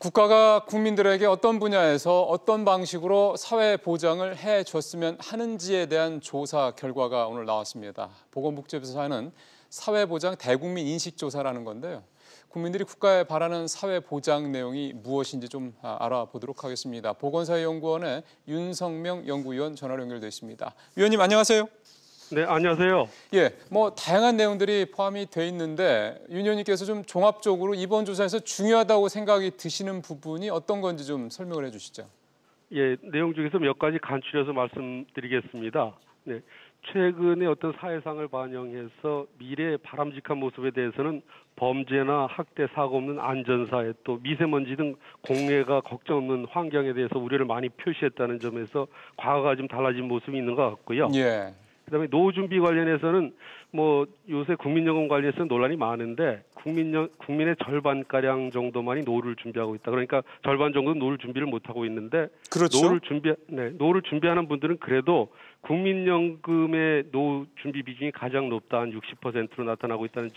국가가 국민들에게 어떤 분야에서 어떤 방식으로 사회 보장을 해줬으면 하는지에 대한 조사 결과가 오늘 나왔습니다. 보건복지부에서 하는 사회보장 대국민 인식조사라는 건데요. 국민들이 국가에 바라는 사회보장 내용이 무엇인지 좀 알아보도록 하겠습니다. 보건사회연구원의 윤성명 연구위원 전화로 연결돼 있습니다. 위원님 안녕하세요. 네, 안녕하세요. 예, 다양한 내용들이 포함이 돼 있는데 윤 의원님께서 좀 종합적으로 이번 조사에서 중요하다고 생각이 드시는 부분이 어떤 건지 좀 설명을 해주시죠. 예, 내용 중에서 몇 가지 간추려서 말씀드리겠습니다. 네, 최근에 어떤 사회상을 반영해서 미래의 바람직한 모습에 대해서는 범죄나 학대, 사고 없는 안전사회, 또 미세먼지 등 공해가 걱정 없는 환경에 대해서 우려를 많이 표시했다는 점에서 과거가 좀 달라진 모습이 있는 것 같고요. 예. 그다음에 노후 준비 관련해서는 요새 국민연금 관련해서 논란이 많은데 국민의 절반가량 정도만이 노후를 준비하고 있다. 그러니까 절반 정도는 노후를 준비를 못하고 있는데 그렇죠. 노후를 준비하는 분들은 그래도 국민연금의 노후 준비 비중이 가장 높다, 한 60%로 나타나고 있다는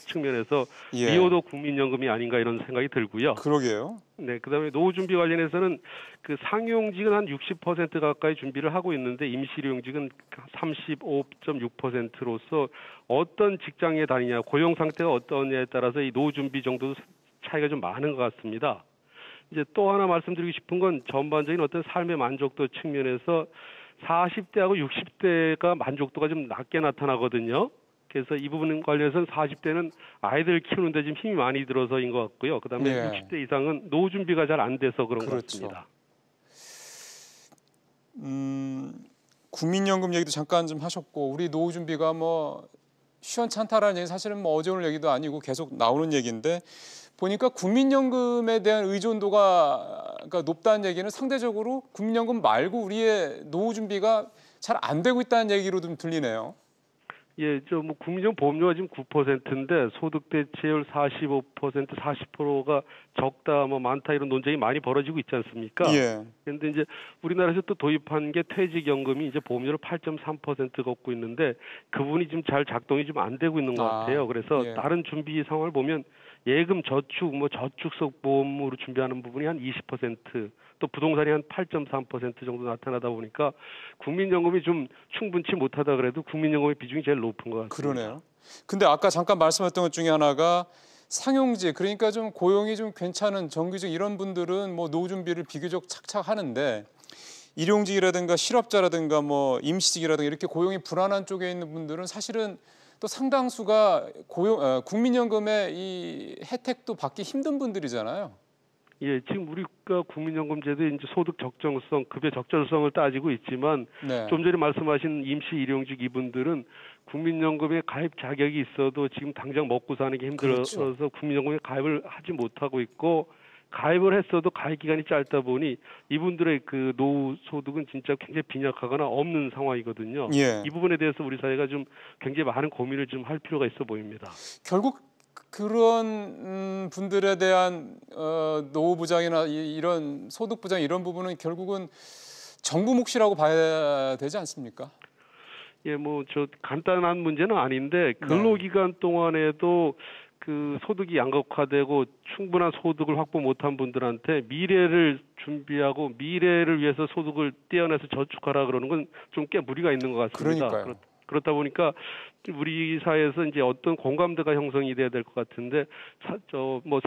측면에서 미호도 국민연금이 아닌가 이런 생각이 들고요. 그러게요. 네, 그다음에 노후 준비 관련해서는 그 상용직은 한 60% 가까이 준비를 하고 있는데 임시료용직은 35.6%로서 어떤 직장에 다니냐, 고용 상태가 어떠냐에 따라서 이 노후 준비 정도 차이가 좀 많은 것 같습니다. 이제 또 하나 말씀드리고 싶은 건 전반적인 어떤 삶의 만족도 측면에서 40대하고 60대가 만족도가 좀 낮게 나타나거든요. 그래서 이 부분 관련해서는 40대는 아이들 키우는 데 좀 힘이 많이 들어서인 것 같고요. 그다음에 60대 이상은 노후 준비가 잘 안 돼서 그런 것 같습니다. 국민연금 얘기도 잠깐 좀 하셨고 우리 노후 준비가 시원찮다라는 얘기 사실은 어제 오늘 얘기도 아니고 계속 나오는 얘기인데 보니까 국민연금에 대한 의존도가 높다는 얘기는 상대적으로 국민연금 말고 우리의 노후 준비가 잘 안 되고 있다는 얘기로 좀 들리네요. 예, 국민연금 보험료가 지금 9%인데 소득 대체율 45%, 40%가 적다, 많다 이런 논쟁이 많이 벌어지고 있지 않습니까? 예. 그런데 이제 우리나라에서 또 도입한 게 퇴직연금이 이제 보험료를 8.3% 걷고 있는데 그 부분이 지금 잘 작동이 좀 안 되고 있는 것 같아요. 그래서 다른 준비 상황을 보면 예금, 저축, 저축성 보험으로 준비하는 부분이 한 20%, 또 부동산이 한 8.3% 정도 나타나다 보니까 국민연금이 좀 충분치 못하다 그래도 국민연금의 비중이 제일 높은 것 같습니다. 그러네요. 근데 아까 잠깐 말씀하셨던 것 중에 하나가 상용직, 그러니까 좀 고용이 좀 괜찮은 정규직 이런 분들은 노후 준비를 비교적 착착 하는데 일용직이라든가 실업자라든가 임시직이라든가 이렇게 고용이 불안한 쪽에 있는 분들은 사실은 또 상당수가 국민연금의 이 혜택도 받기 힘든 분들이잖아요. 예, 지금 우리가 국민연금제도에 이제 소득 적정성, 급여 적절성을 따지고 있지만 좀 전에 말씀하신 임시 일용직 이분들은 국민연금에 가입 자격이 있어도 지금 당장 먹고 사는 게 힘들어서 국민연금에 가입을 하지 못하고 있고 가입을 했어도 가입 기간이 짧다 보니 이분들의 그 노후 소득은 진짜 굉장히 빈약하거나 없는 상황이거든요. 이 부분에 대해서 우리 사회가 좀 굉장히 많은 고민을 좀 할 필요가 있어 보입니다. 결국 그런 분들에 대한 노후 보장이나 이런 소득 보장 이런 부분은 결국은 정부 몫이라고 봐야 되지 않습니까? 예, 간단한 문제는 아닌데 근로기간 동안에도 그 소득이 양극화되고 충분한 소득을 확보 못한 분들한테 미래를 준비하고 미래를 위해서 소득을 떼어내서 저축하라 그러는 건 좀 꽤 무리가 있는 것 같습니다. 그러니까요. 그렇다 보니까 우리 사회에서 이제 어떤 공감대가 형성이 돼야 될 것 같은데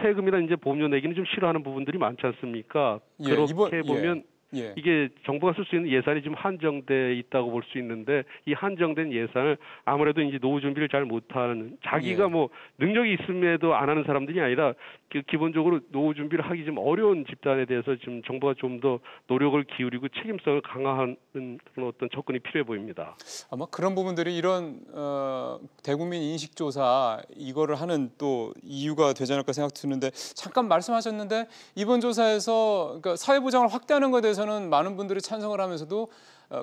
세금이나 이제 보험료 내기는 좀 싫어하는 부분들이 많지 않습니까? 그렇게 보면 이게 정부가 쓸 수 있는 예산이 좀 한정돼 있다고 볼 수 있는데 이 한정된 예산을 아무래도 이제 노후 준비를 잘 못하는 자기가 능력이 있음에도 안 하는 사람들이 아니라 기본적으로 노후 준비를 하기 좀 어려운 집단에 대해서 지금 정부가 좀 더 노력을 기울이고 책임성을 강화하는 그런 어떤 접근이 필요해 보입니다. 아마 그런 부분들이 이런 대국민 인식조사 이거를 하는 또 이유가 되지 않을까 생각 드는데 잠깐 말씀하셨는데 이번 조사에서 사회보장을 확대하는 것에 대해서는 많은 분들이 찬성을 하면서도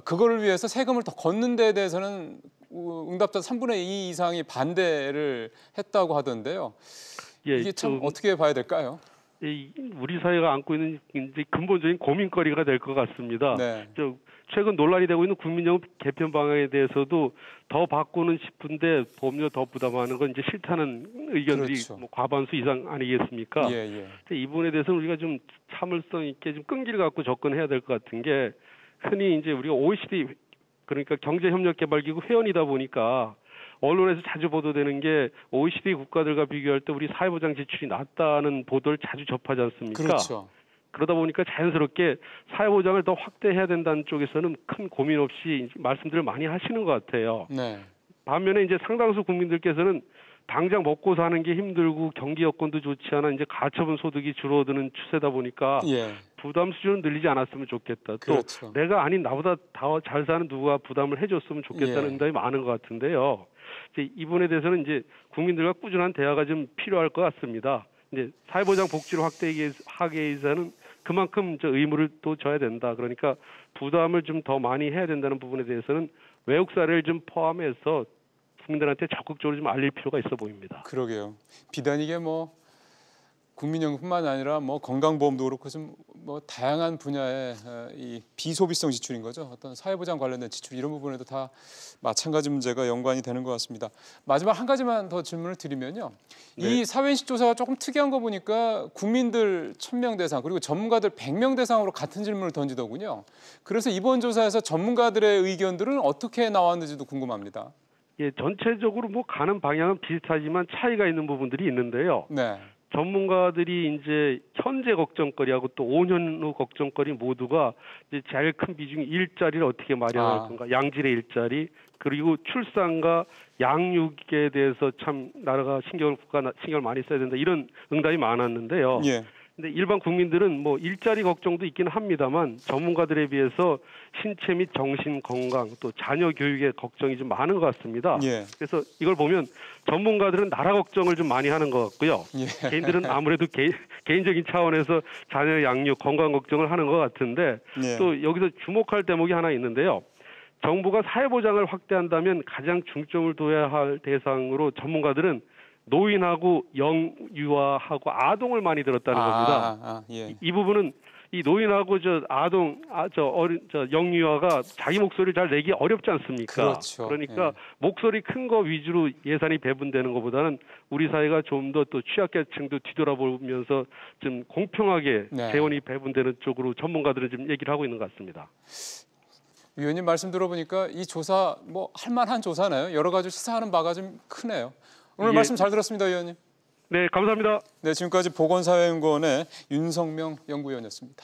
그거를 위해서 세금을 더 걷는 데에 대해서는 응답자 3분의 2 이상이 반대를 했다고 하던데요. 이게 참 어떻게 봐야 될까요? 우리 사회가 안고 있는 이제 근본적인 고민거리가 될 것 같습니다. 네. 최근 논란이 되고 있는 국민연금 개편 방향에 대해서도 더 바꾸는 싶은데 보험료 더 부담하는 건 이제 싫다는 의견들이 그렇죠. 뭐 과반수 이상 아니겠습니까? 예. 이 부분에 대해서는 우리가 좀 참을성 있게 좀 끈기를 갖고 접근해야 될 것 같은 게 흔히 이제 우리가 OECD 그러니까 경제협력개발기구 회원이다 보니까 언론에서 자주 보도되는 게 OECD 국가들과 비교할 때 우리 사회보장 지출이 낮다는 보도를 자주 접하지 않습니까? 그렇죠. 그러다 보니까 자연스럽게 사회보장을 더 확대해야 된다는 쪽에서는 큰 고민 없이 말씀들을 많이 하시는 것 같아요. 네. 반면에 이제 상당수 국민들께서는 당장 먹고 사는 게 힘들고 경기 여건도 좋지 않아 이제 가처분 소득이 줄어드는 추세다 보니까 부담 수준은 늘리지 않았으면 좋겠다. 그렇죠. 또 내가 아닌 나보다 더 잘 사는 누가 부담을 해줬으면 좋겠다는 응답이 많은 것 같은데요. 이제 이분에 대해서는 이제 국민들과 꾸준한 대화가 좀 필요할 것 같습니다. 이제 사회보장 복지를 확대하기 위해서는 그만큼 의무를 또 져야 된다. 그러니까 부담을 좀 더 많이 해야 된다는 부분에 대해서는 외국 사례를 좀 포함해서 국민들한테 적극적으로 좀 알릴 필요가 있어 보입니다. 그러게요. 비단 이게 뭐 국민연금뿐만 아니라 뭐 건강보험도 그렇고 좀 뭐 다양한 분야의 이 비소비성 지출인 거죠. 어떤 사회보장 관련된 지출 이런 부분에도 다 마찬가지 문제가 연관이 되는 것 같습니다. 마지막 한 가지만 더 질문을 드리면요. 네. 이 사회인식 조사가 조금 특이한 거 보니까 국민들 1000명 대상 그리고 전문가들 100명 대상으로 같은 질문을 던지더군요. 그래서 이번 조사에서 전문가들의 의견들은 어떻게 나왔는지도 궁금합니다. 예, 전체적으로 뭐 가는 방향은 비슷하지만 차이가 있는 부분들이 있는데요. 네. 전문가들이 이제 현재 걱정거리하고 또 5년 후 걱정거리 모두가 이제 제일 큰 비중이 일자리를 어떻게 마련할 건가, 양질의 일자리, 그리고 출산과 양육에 대해서 참 나라가 신경을 많이 써야 된다 이런 응답이 많았는데요. 예. 근데 일반 국민들은 뭐 일자리 걱정도 있기는 합니다만 전문가들에 비해서 신체 및 정신 건강 또 자녀 교육에 걱정이 좀 많은 것 같습니다. 예. 그래서 이걸 보면 전문가들은 나라 걱정을 좀 많이 하는 것 같고요. 예. 개인들은 아무래도 개인적인 차원에서 자녀 양육 건강 걱정을 하는 것 같은데 또 여기서 주목할 대목이 하나 있는데요. 정부가 사회보장을 확대한다면 가장 중점을 둬야 할 대상으로 전문가들은 노인하고 영유아하고 아동을 많이 들었다는 겁니다. 이 부분은 이 노인하고 영유아가 자기 목소리를 잘 내기 어렵지 않습니까? 그렇죠. 그러니까 목소리 큰 거 위주로 예산이 배분되는 것보다는 우리 사회가 좀 더 또 취약계층도 뒤돌아보면서 좀 공평하게 재원이 배분되는 쪽으로 전문가들은 지금 얘기를 하고 있는 것 같습니다. 위원님 말씀 들어보니까 이 조사 뭐 할만한 조사네요. 여러 가지 시사하는 바가 좀 크네요. 오늘 말씀 잘 들었습니다, 위원님. 네, 감사합니다. 네, 지금까지 보건사회연구원의 윤성명 연구위원이었습니다.